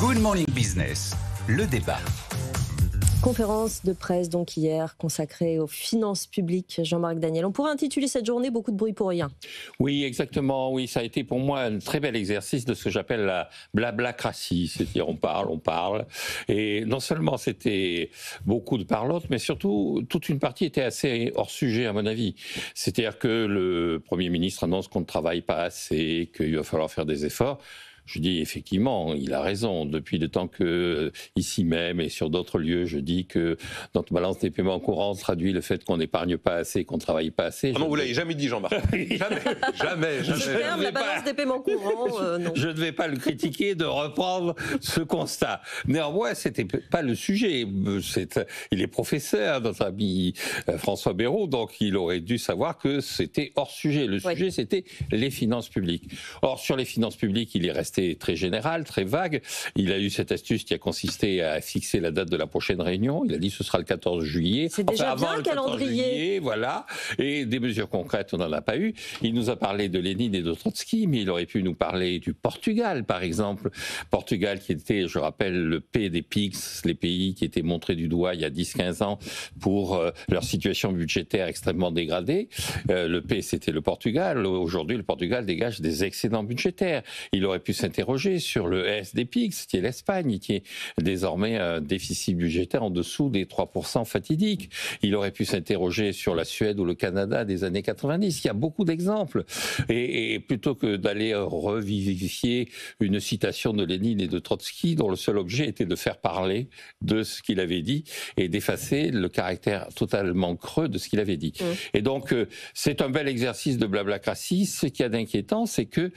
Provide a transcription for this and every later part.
Good Morning Business, le débat. Conférence de presse donc hier consacrée aux finances publiques, Jean-Marc Daniel. On pourrait intituler cette journée « Beaucoup de bruit pour rien ». Oui, exactement. Oui, ça a été pour moi un très bel exercice de ce que j'appelle la blablacratie. C'est-à-dire on parle. Et non seulement c'était beaucoup de parlotte, mais surtout toute une partie était assez hors sujet à mon avis. C'est-à-dire que le Premier ministre annonce qu'on ne travaille pas assez, qu'il va falloir faire des efforts. Je dis effectivement, il a raison. Depuis le temps que, ici même et sur d'autres lieux, je dis que notre balance des paiements courants traduit le fait qu'on n'épargne pas assez, qu'on ne travaille pas assez. Ah non, vous l'avez jamais dit, Jean-Marc. Jamais. La balance des paiements courants, non. Je ne vais pas le critiquer de reprendre ce constat. Néanmoins, c'était pas le sujet. Il est professeur, notre ami François Bayrou, donc il aurait dû savoir que c'était hors sujet. Le sujet, c'était les finances publiques. Or, sur les finances publiques, il est resté très général, très vague. Il a eu cette astuce qui a consisté à fixer la date de la prochaine réunion. Il a dit que ce sera le 14 juillet. C'est déjà bien le calendrier. Juillet, voilà. Et des mesures concrètes, on n'en a pas eu. Il nous a parlé de Lénine et de Trotsky, mais il aurait pu nous parler du Portugal, par exemple. Portugal qui était, je rappelle, le pays des PIGS, les pays qui étaient montrés du doigt il y a 10-15 ans pour leur situation budgétaire extrêmement dégradée. Le P, c'était le Portugal. Aujourd'hui, le Portugal dégage des excédents budgétaires. Il aurait pu s'interroger sur le S des PIGS, qui est l'Espagne, qui est désormais un déficit budgétaire en dessous des 3% fatidiques. Il aurait pu s'interroger sur la Suède ou le Canada des années 90. Il y a beaucoup d'exemples. Et plutôt que d'aller revivifier une citation de Lénine et de Trotsky, dont le seul objet était de faire parler de ce qu'il avait dit et d'effacer le caractère totalement creux de ce qu'il avait dit. Et donc, c'est un bel exercice de blablacratie. Ce qu'il y a d'inquiétant, c'est que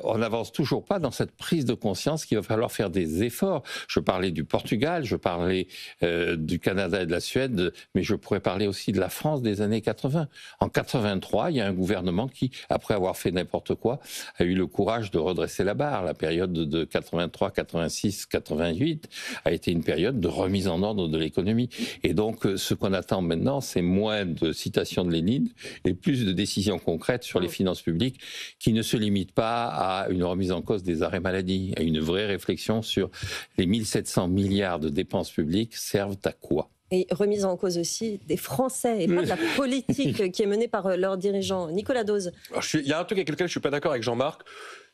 on n'avance toujours pas dans cette prise de conscience qu'il va falloir faire des efforts. Je parlais du Portugal, je parlais du Canada et de la Suède, mais je pourrais parler aussi de la France des années 80. En 83, il y a un gouvernement qui, après avoir fait n'importe quoi, a eu le courage de redresser la barre. La période de 83, 86, 88 a été une période de remise en ordre de l'économie. Et donc, ce qu'on attend maintenant, c'est moins de citations de Lénine et plus de décisions concrètes sur les finances publiques qui ne se limitent pas à une remise en cause des arrêts maladie, à une vraie réflexion sur les 1700 milliards de dépenses publiques servent à quoi ? Et remise en cause aussi des Français et pas de la politique qui est menée par leurs dirigeants. Nicolas Dose. Il y a un truc avec lequel je suis pas d'accord avec Jean-Marc.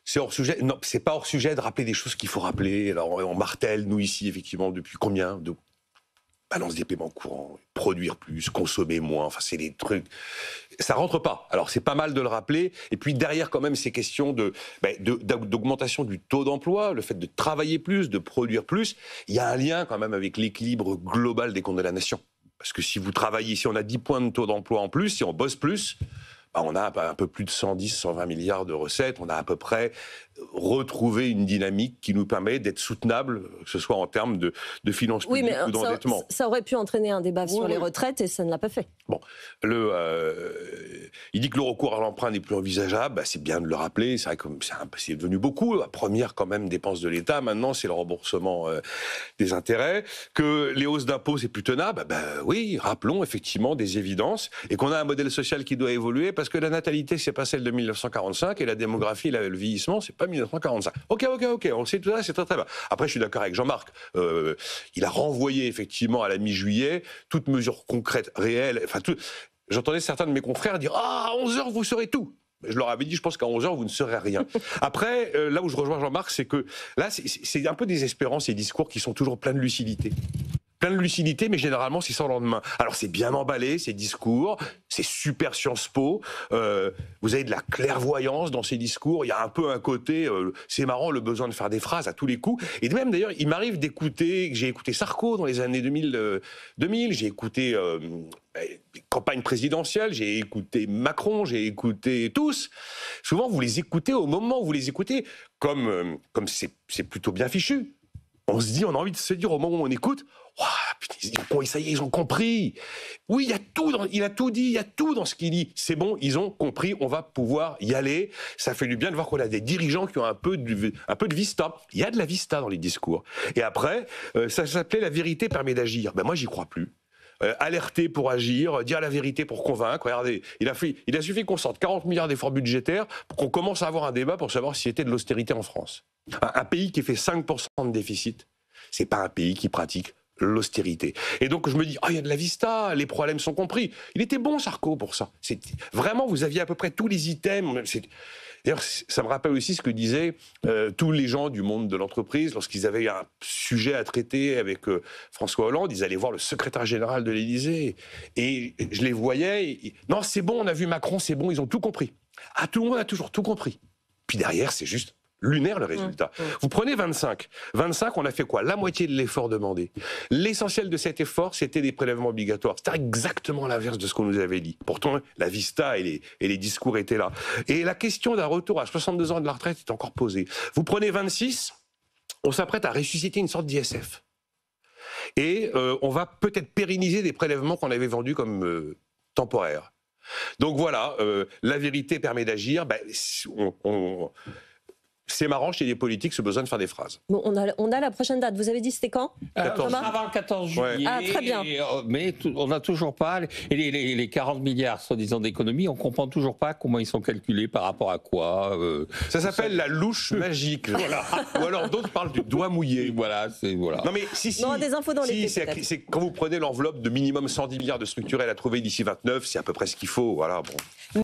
C'est hors sujet. Non, c'est pas hors sujet de rappeler des choses qu'il faut rappeler. Alors on martèle, nous ici, effectivement, depuis combien de balance des paiements courants, produire plus, consommer moins, enfin c'est des trucs, ça rentre pas. Alors c'est pas mal de le rappeler, et puis derrière quand même ces questions d'augmentation du taux d'emploi, le fait de travailler plus, de produire plus, il y a un lien quand même avec l'équilibre global des comptes de la nation. Parce que si vous travaillez, si on a 10 points de taux d'emploi en plus, si on bosse plus, on a un peu plus de 110, 120 milliards de recettes, on a à peu près retrouver une dynamique qui nous permet d'être soutenable, que ce soit en termes de finances publiques ou d'endettement. Ça aurait pu entraîner un débat sur les retraites et ça ne l'a pas fait. Bon, il dit que le recours à l'emprunt n'est plus envisageable, c'est bien de le rappeler, c'est vrai que c'est devenu beaucoup, la première quand même dépense de l'État, maintenant c'est le remboursement des intérêts, que les hausses d'impôts c'est plus tenable, oui, rappelons effectivement des évidences, et qu'on a un modèle social qui doit évoluer, parce que la natalité c'est pas celle de 1945, et la démographie, le vieillissement, c'est pas 1945. Ok, on sait tout ça, c'est très très bien. Après, je suis d'accord avec Jean-Marc. Il a renvoyé effectivement à la mi-juillet toute mesure concrète, réelle. Enfin, j'entendais certains de mes confrères dire à 11h vous saurez tout. Je leur avais dit, je pense qu'à 11h vous ne saurez rien. Après, là où je rejoins Jean-Marc, c'est que là, c'est un peu désespérant ces discours qui sont toujours pleins de lucidité. Mais généralement, c'est sans lendemain. Alors, c'est bien emballé, ces discours, c'est super Sciences Po, vous avez de la clairvoyance dans ces discours, il y a un peu un côté, c'est marrant, le besoin de faire des phrases à tous les coups, et même d'ailleurs, il m'arrive j'ai écouté Sarko dans les années 2000, j'ai écouté campagne présidentielle, j'ai écouté Macron, j'ai écouté tous. Souvent, vous les écoutez au moment où vous les écoutez, comme c'est plutôt bien fichu. On a envie de se dire au moment où on écoute, putain, ça y est, ils ont compris. Oui, il a tout dit, il y a tout dans ce qu'il dit. C'est bon, ils ont compris, on va pouvoir y aller. Ça fait du bien de voir qu'on a des dirigeants qui ont un peu de vista. Il y a de la vista dans les discours. Et après, ça s'appelait la vérité permet d'agir. Moi, j'y crois plus. alerter pour agir, dire la vérité pour convaincre. Regardez, il a suffi qu'on sorte 40 milliards d'efforts budgétaires pour qu'on commence à avoir un débat pour savoir s'il y était de l'austérité en France. Un pays qui fait 5% de déficit, c'est pas un pays qui pratique l'austérité. Et donc je me dis, il y a de la vista, les problèmes sont compris. Il était bon, Sarko, pour ça. Vraiment, vous aviez à peu près tous les items. D'ailleurs, ça me rappelle aussi ce que disaient tous les gens du monde de l'entreprise lorsqu'ils avaient un sujet à traiter avec François Hollande. Ils allaient voir le secrétaire général de l'Élysée. Et je les voyais. Non, c'est bon, on a vu Macron, c'est bon, ils ont tout compris. Tout le monde a toujours tout compris. Puis derrière, c'est juste lunaire le résultat. Vous prenez 25. 25, on a fait quoi? La moitié de l'effort demandé. L'essentiel de cet effort, c'était des prélèvements obligatoires. C'était exactement l'inverse de ce qu'on nous avait dit. Pourtant, la vista et les discours étaient là. Et la question d'un retour à 62 ans de la retraite est encore posée. Vous prenez 26, on s'apprête à ressusciter une sorte d'ISF. Et on va peut-être pérenniser des prélèvements qu'on avait vendus comme temporaires. Donc voilà, la vérité permet d'agir. C'est marrant chez les politiques ce besoin de faire des phrases. Bon, on a la prochaine date. Vous avez dit c'était quand? Avant le 14 juillet. Ah, très bien. Mais on n'a toujours pas. Et les 40 milliards, soi-disant, d'économies, on ne comprend toujours pas comment ils sont calculés, par rapport à quoi. Ça s'appelle la louche magique. Voilà. Ou alors d'autres parlent du doigt mouillé. Voilà, voilà. Non, mais si. Non, des infos dans les c'est quand vous prenez l'enveloppe de minimum 110 milliards de structurels à trouver d'ici 29, c'est à peu près ce qu'il faut. Voilà, bon.